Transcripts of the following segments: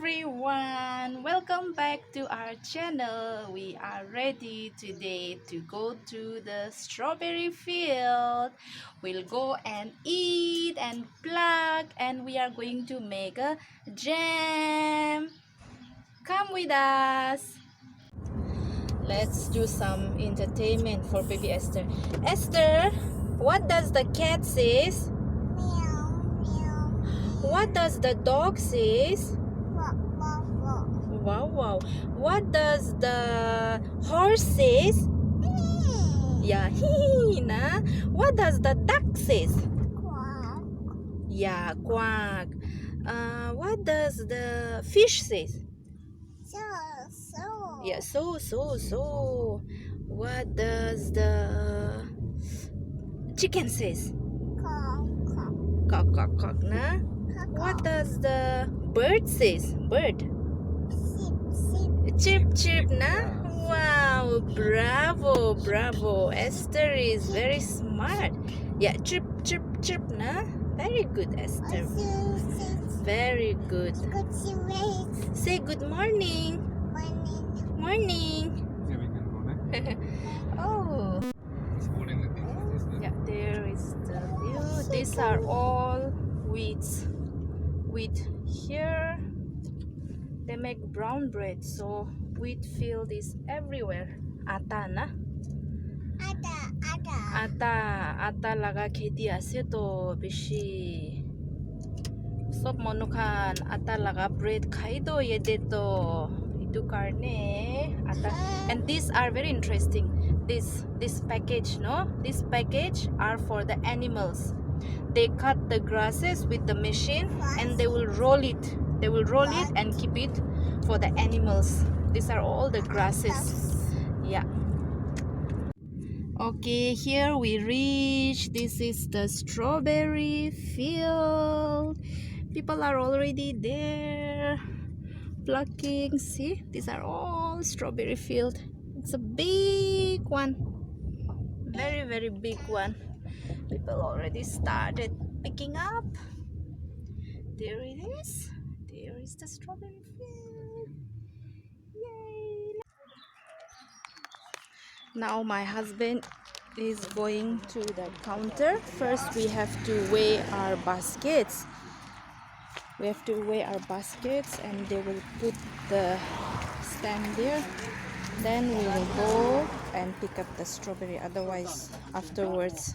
everyone, welcome back to our channel. We are ready today to go to the strawberry field. We'll go and eat and pluck, and we are going to make a jam. Come with us. Let's do some entertainment for baby Esther. Esther, what does the cat says? Meow, meow. What does the dog says? Wow, wow, wow. Wow, wow. What does the horse says? Yeah, na. What does the duck says? Quack. Yeah, quack. What does the fish says? So, so. Yeah, so. What does the chicken says? Cock, cock. Cock, na. Cock, What cock. does the bird says? Bird. Sip, sip. Chip, na? Wow, bravo. Esther is very smart. Yeah, chip, na? Very good, Esther. Very good. Good to wait. Say good morning. Morning. Yeah, we can go there. Oh, yeah, there is the view. These are all weeds. Wheat here. They make brown bread, so wheat field is everywhere. Ata na? Ata laga kheti ase to bishi. Sob manukhan ata laga bread khai do yede to itu karne ata. And these are very interesting. This package, no? This package are for the animals. They cut the grasses with the machine and they will roll it. They will roll it and keep it for the animals. These are all the grasses. Yeah. Okay, here we reach. This is the strawberry field. People are already there plucking. See, these are all strawberry field. It's a big one. Very big one. People already started picking up. There it is. There is the strawberry field. Yay! Now my husband is going to the counter. First we have to weigh our baskets. We have to weigh our baskets and they will put the stand there. Then we will go and pick up the strawberry. Otherwise, afterwards,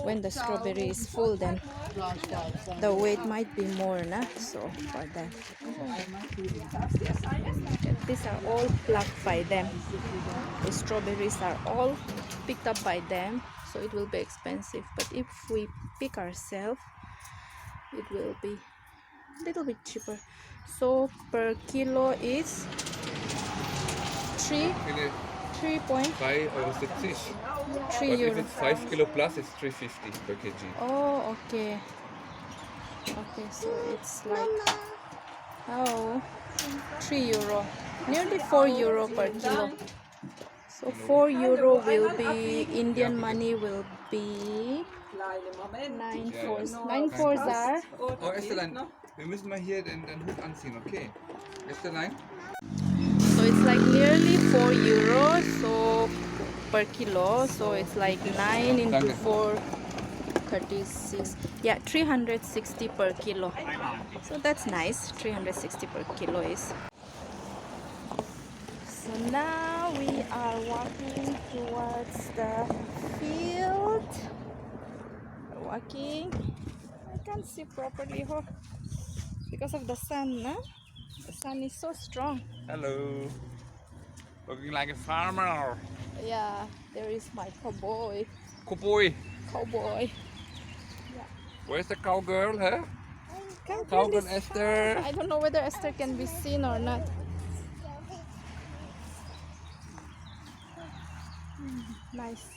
when the strawberry is full, then the weight might be more, na? So for that, these are all plucked by them. The strawberries are all picked up by them, so it will be expensive. But if we pick ourselves, it will be a little bit cheaper. So per kilo is 3.3 €3,70. But if euro. it's 5 kilo plus, it's 350 per kg. Oh, okay. Okay, so it's like 3 euro, nearly 4 euro per kilo. So 4 euro will be Indian money will be 9 fours are Oh, Estherlein, wir müssen mal hier den Hut anziehen, okay? Estherlein? so it's like nearly 4 euro so per kilo, so it's like 9 into 4 36, yeah, 360 per kilo. So that's nice. 360 per kilo is. So now we are walking towards the field. We're walking. I can't see properly because of the sun, no? The sun is so strong. Hello. Looking like a farmer. Yeah, there is my cowboy. Cowboy. Where's the cowgirl, huh? Come Cowgirl this Esther. far. I don't know whether Esther can be seen or not. Nice.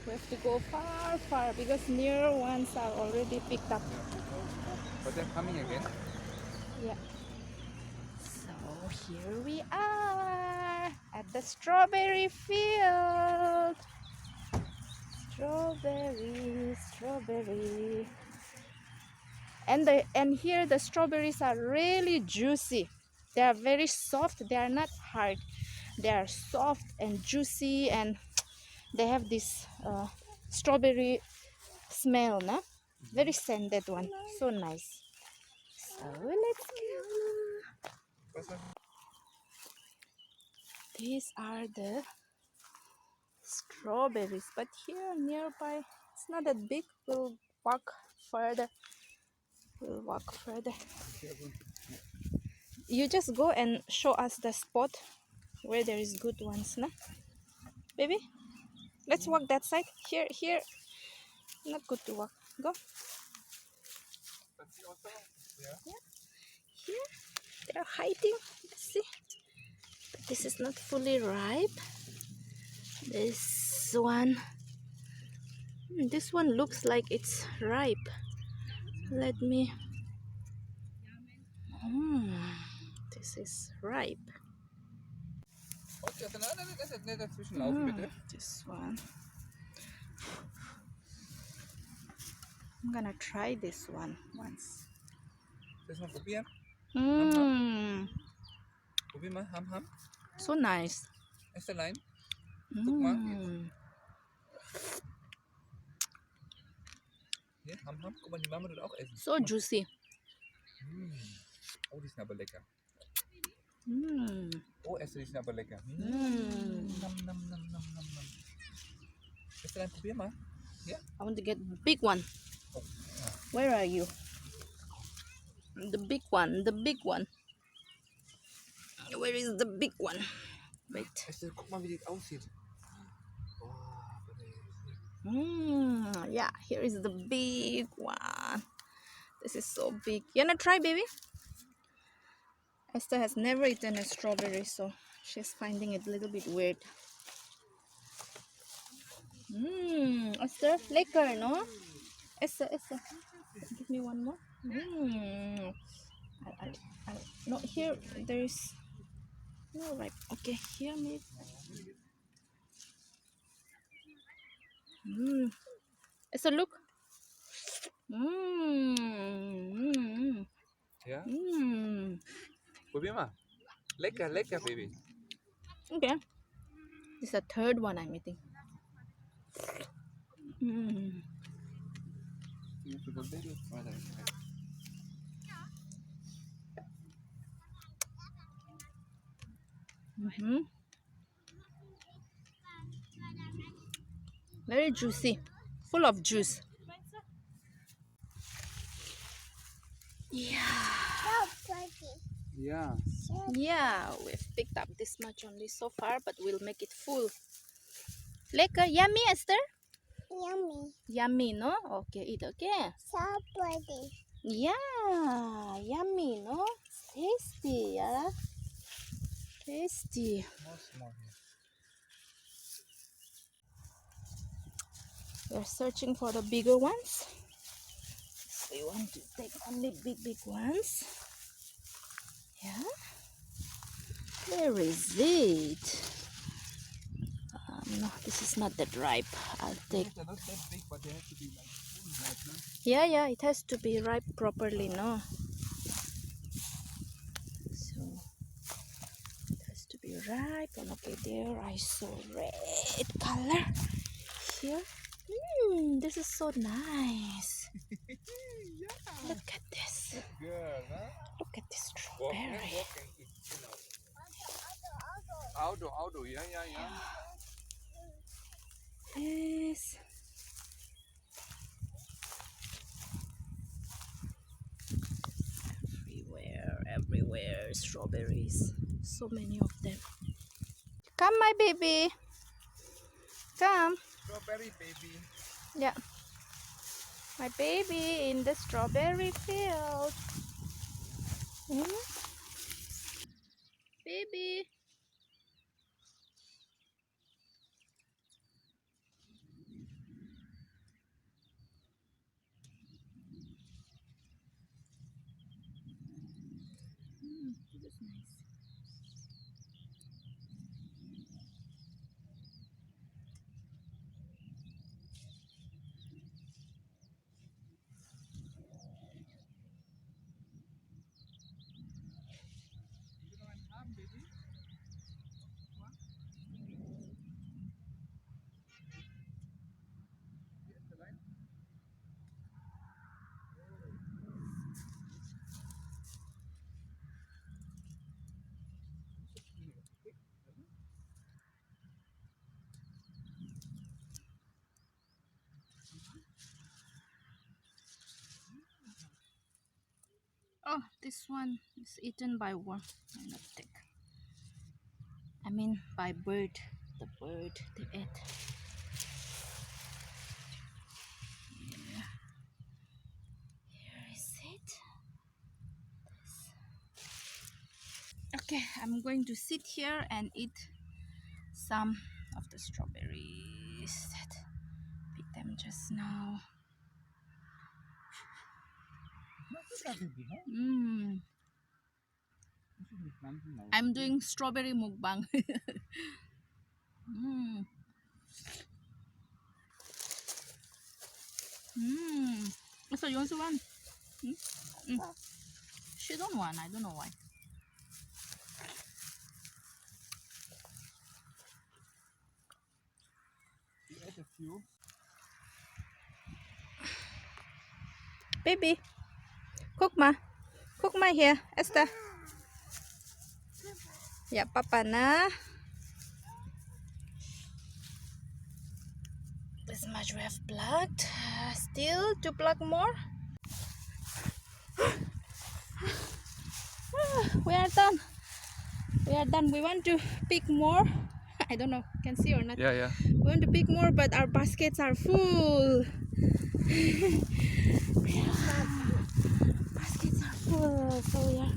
We have to go far because near ones are already picked up. But they're coming again. Yeah. So here we are at the strawberry field. Strawberry. And here the strawberries are really juicy. They are very soft. They are not hard. They are soft and juicy, and they have this strawberry smell, na? Very scented one. So nice. So let's go. Was das? These are the strawberries, but here nearby it's not that big. We'll walk further. We'll walk further. You just go and show us the spot where there is good ones, na? Baby, let's walk that side. Here, not good to walk. Go. That's also, yeah. Here, they're hiding. Let's see. But this is not fully ripe. This one looks like it's ripe. Let me. This is ripe. Okay, das ist nicht dazwischen laufen, bitte. This one. I'm gonna try this one once. Willst du mal probieren? Probier mal, Ham. So nice. Estherlein, guck mal. Hier, Ham. Guck mal, die Mama tut auch essen. So juicy. Oh, die sind aber lecker. Oh, Esther, die sind aber lecker. Nam. Estherlein, probier mal. Ja? I want to get the big one. Oh, ja. Where are you? The big one. Where is the big one? Wait. Esther, guck mal, wie die aussieht. Yeah, here is the big one. This is so big. You wanna try, baby? Esther has never eaten a strawberry, so she's finding it a little bit weird. Esther, lekker, no? Esther, give me one more. No, here there is no ripe. Okay, here maybe. Esther, look. Ja? Probier mal. Lecker, Baby. Okay. This is the third one I'm eating. Just a little further. Very juicy, full of juice. So pretty. Ja. Yeah, we've picked up this much only so far, but we'll make it full. Lekker, yummy, Esther? Yummy. Yummy, no? Okay, eat, okay? So pretty. Yeah, yummy, no? Tasty, yeah? Tasty. Small. We're searching for the bigger ones. We want to take only big ones. Yeah. Where is it? No, this is not that ripe. I'll take. They're not that big, but they have to be like fully ripe, no? Yeah, it has to be ripe properly, no? So it has to be ripe. And okay, there I saw red color here. This is so nice. Look at this. Girl, huh? Look at this strawberry. Auto, ja. Yes. Everywhere strawberries. So many of them. Come, my baby. Come. Strawberry baby. Yeah. My baby in the strawberry field. Baby. This is nice. Oh, this one is eaten by worm. Not thick. I mean by bird. The bird they ate. Yeah. Here is it. Okay, I'm going to sit here and eat some of the strawberries that picked them just now. I'm doing strawberry mukbang. So you also want? She don't want. I don't know why. You ate a few. Baby, cook ma here, Esther. Yeah, Papa na. This much we have plucked. Still to pluck more. We are done. We are done. We want to pick more. I don't know, can see or not. Yeah. We want to pick more, but our baskets are full. Baskets are full, so we are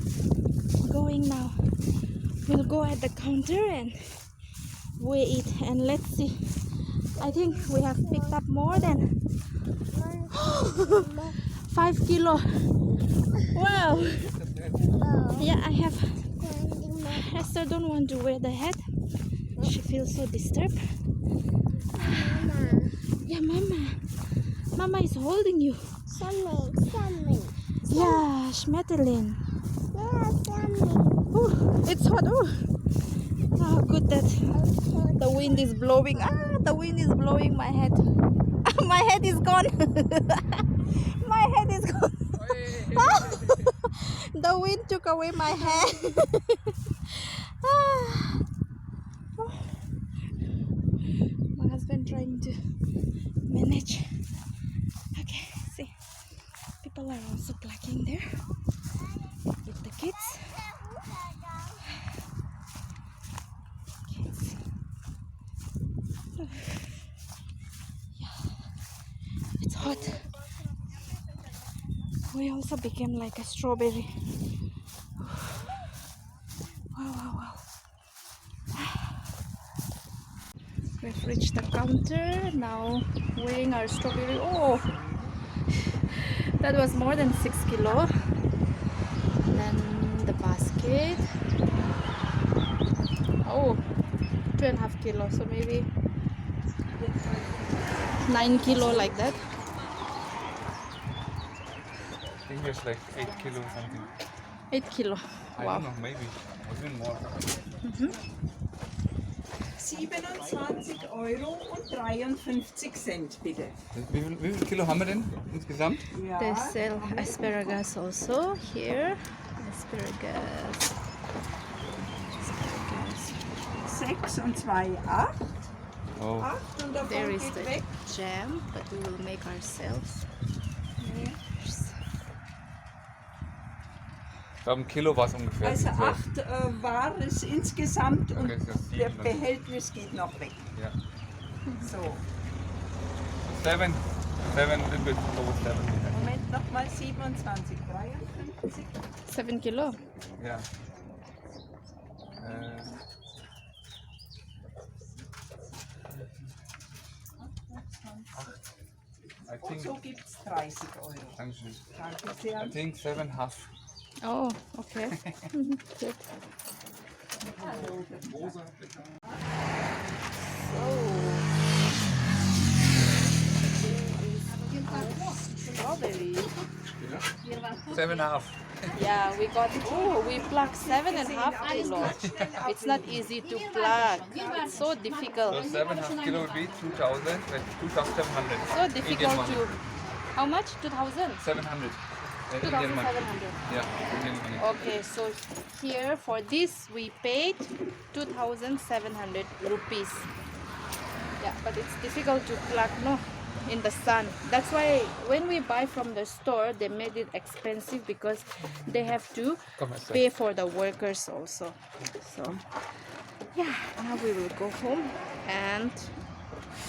going now. We'll go at the counter and weigh it, and let's see. I think we have picked up more than 5 kilo. Wow. Yeah, I have. Esther don't want to wear the hat. She feels so disturbed. Yeah, Mama is holding you. Sammy. Yeah, Schmetterling. Yeah, Sammy. Oh, it's hot. Oh, good that the wind is blowing. The wind is blowing my head. My head is gone. My head is gone. The wind took away my head. My husband trying to manage. Okay, see, people are also plucking there with the kids. It's hot. We also became like a strawberry. Wow. We've reached the counter. Now weighing our strawberry. Oh, that was more than 6 kilo. Then the basket. Oh, 2.5 kilo. So maybe 9 kilo like that. I think there's like 8 kilo or something. 8 kilo. I Wow. don't know, maybe. Or even more. 27,53 bitte. Wie viel Kilo haben wir denn insgesamt? Ja. They sell asparagus also here. Asparagus. 6 und 2, 8. Oh. 8 und davon There is geht the weg. jam, but we will make ourselves. Ich glaube, ein Kilo war es ungefähr. Also 12. 8 war es insgesamt und Okay, so 7 der dann. Behältnis geht noch weg. Ja. So, 7. 7, little bit over 7. Moment nochmal 27, 53. 7 kilo. Ja. I Und think, so gibt es 30 Euro. Dankeschön. Danke sehr. I think 7.5. Oh, okay. Good. Strawberry. 7.5. Yeah, we plucked 7.5 kilo. It's not easy to pluck. It's so So difficult. 7.5 kilo would be 2,000, 2,700. So difficult Indian money. to. How much? 2,000. 700. Indian money. 2,700. Yeah, Indian money. Okay, so here for this we paid 2,700 rupees. Yeah, but it's difficult to pluck, no? in the sun. That's why when we buy from the store, they made it expensive because they have to pay for the workers also. So yeah, now we will go home and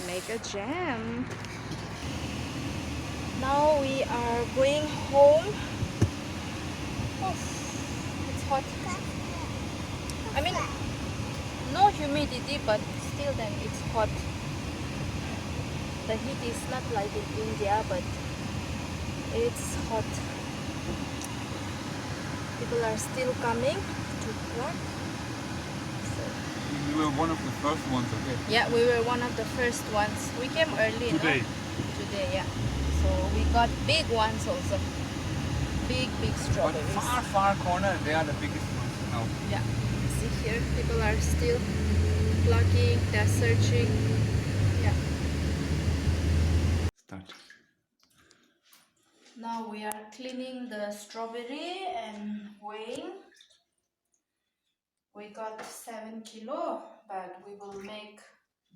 make a jam. Now we are going home. Oh, it's hot. I mean, no humidity, but still then it's hot. The heat is not like in India, but it's hot. People are still coming to work. So, We were one of the first ones, okay? yeah, we were one of the first ones. We came early, Today. no? Today, yeah. So we got big ones also. Big But strawberries. far corner, they are the biggest ones now. Yeah, see here, people are still plucking, they're searching. Yeah. Start. Now we are cleaning the strawberry and weighing. We got 7 kilo, but we will make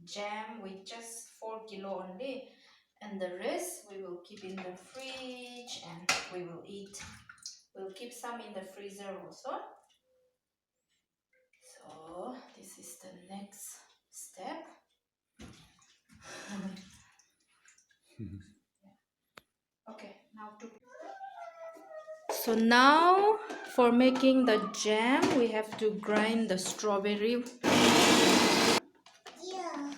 jam with just 4 kilo only. And the rest we will keep in the fridge and we will eat. We'll keep some in the freezer also. So this is the next step. Okay, now to. So now for making the jam, we have to grind the strawberry. Yeah.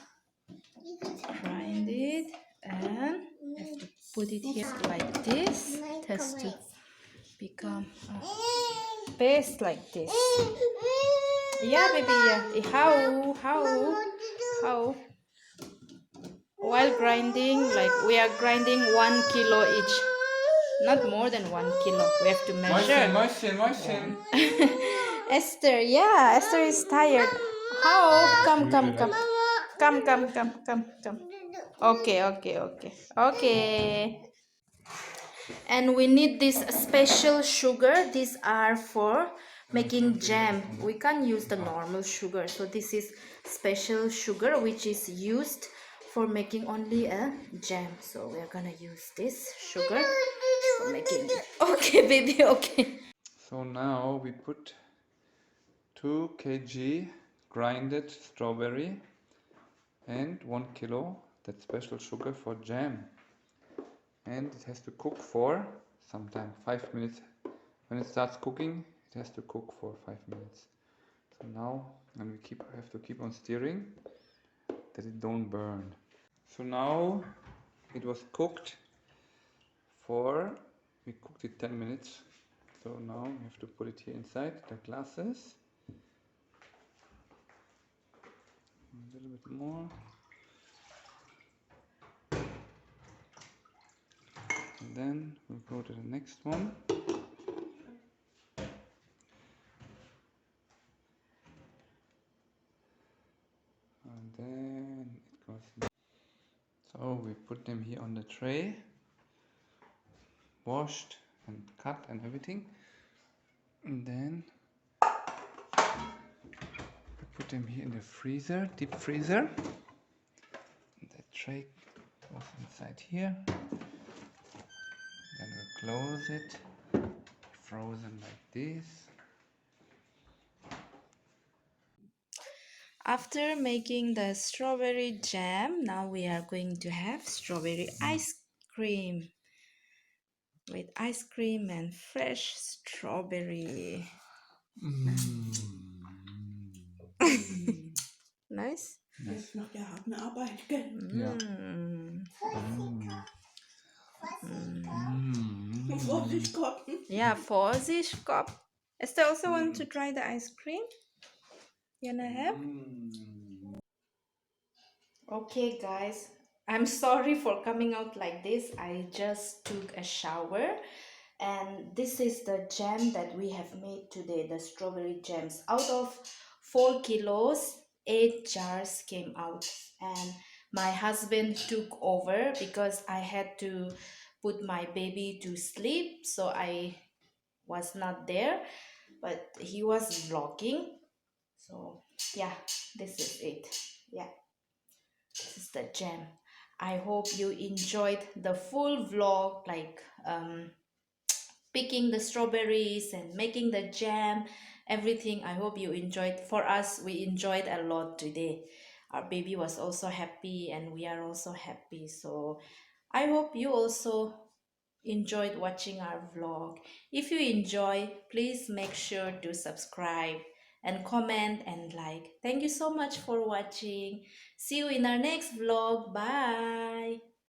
Grind it and have to put it here like this. It has to become a paste like this. Yeah, baby. Yeah. How? While grinding, like we are grinding 1 kilo each. Not more than 1 kilo. We have to measure. Motion. Esther, yeah, Esther is tired. How? Come. Okay. And we need this special sugar. These are for making jam. We can't use the normal sugar. So this is special sugar which is used for making only a jam. So we are gonna use this sugar for making it. Okay, baby, okay. So now we put 2 kg grinded strawberry and 1 kilo that special sugar for jam. And it has to cook for sometime 5 minutes. When it starts cooking, it has to cook for 5 minutes. So now, and we have to keep on stirring that it don't burn. So now it was cooked we cooked it 10 minutes. So now we have to put it here inside the glasses. A little bit more. And then we'll go to the next one. And then it goes. So we put them here on the tray, washed and cut and everything. And then we put them here in the freezer, deep freezer. And the tray goes inside here. Then we close it, frozen like this. After making the strawberry jam, now we are going to have strawberry ice cream with ice cream and fresh strawberry. Nice. Jetzt noch der harten Arbeit, gell? Vorsicht, Gott. Yeah, Vorsicht, Kopf. Esther also want to try the ice cream? You wanna have? Okay, guys. I'm sorry for coming out like this. I just took a shower. And this is the jam that we have made today, the strawberry jams. Out of 4 kilos, 8 jars came out. And my husband took over because I had to put my baby to sleep. So I was not there, but he was vlogging. So yeah, this is it. Yeah, this is the jam. I hope you enjoyed the full vlog, like picking the strawberries and making the jam, everything. I hope you enjoyed. For us, we enjoyed a lot today. Our baby was also happy and we are also happy. So I hope you also enjoyed watching our vlog. If you enjoy, please make sure to subscribe and comment and like. Thank you so much for watching. See you in our next vlog. Bye.